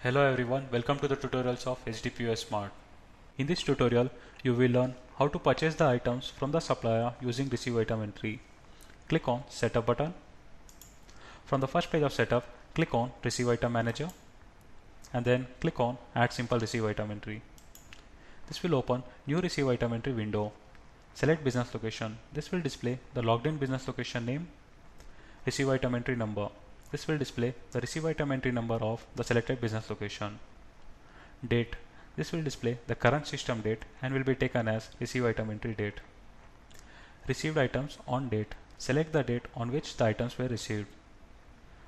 Hello everyone, welcome to the tutorials of HDPOS Smart. In this tutorial, you will learn how to purchase the items from the supplier using Receive Item Entry. Click on Setup button. From the first page of Setup, click on Receive Item Manager and then click on Add Simple Receive Item Entry. This will open New Receive Item Entry window. Select Business Location. This will display the logged in business location name, Receive Item Entry number. This will display the receive item entry number of the selected business location. Date. This will display the current system date and will be taken as receive item entry date. Received items on date. Select the date on which the items were received.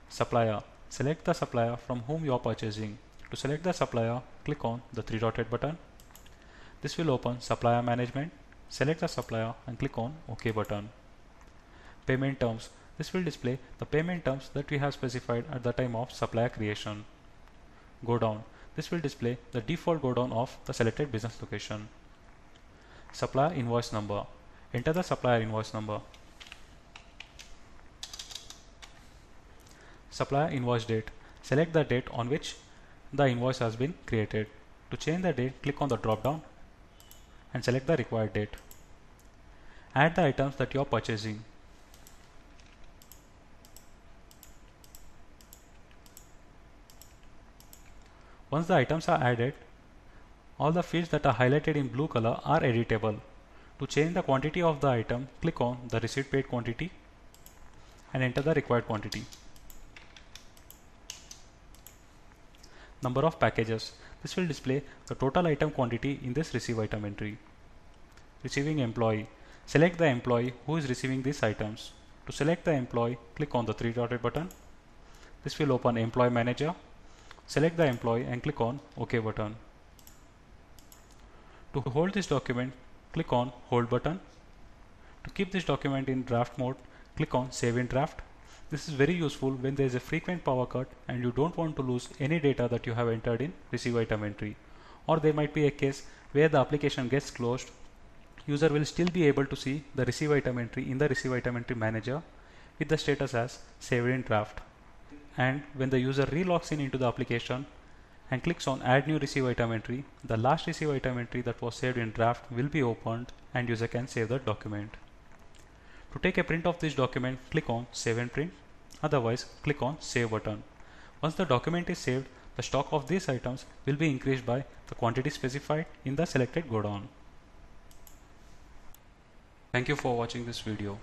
Supplier. Select the supplier from whom you are purchasing. To select the supplier, click on the three-dotted button. This will open Supplier Management. Select the supplier and click on OK button. Payment terms. This will display the payment terms that we have specified at the time of supplier creation. Go down. This will display the default go down of the selected business location. Supplier invoice number. Enter the supplier invoice number. Supplier invoice date. Select the date on which the invoice has been created. To change the date, click on the drop down and select the required date. Add the items that you are purchasing. Once the items are added, all the fields that are highlighted in blue color are editable. To change the quantity of the item, click on the receipt paid quantity and enter the required quantity. Number of packages. This will display the total item quantity in this receive item entry. Receiving employee. Select the employee who is receiving these items. To select the employee, click on the three-dotted button. This will open Employee Manager. Select the employee and click on OK button. To hold this document, click on Hold button. To keep this document in draft mode, click on Save in Draft. This is very useful when there is a frequent power cut and you don't want to lose any data that you have entered in Receive Item Entry. Or there might be a case where the application gets closed. User will still be able to see the Receive Item Entry in the Receive Item Entry Manager with the status as Saved in Draft. And when the user relogs in into the application and clicks on Add New Receive Item Entry, the last receive item entry that was saved in draft will be opened and user can save the document. To take a print of this document, click on Save and Print. Otherwise, click on Save button. Once the document is saved, the stock of these items will be increased by the quantity specified in the selected godown. Thank you for watching this video.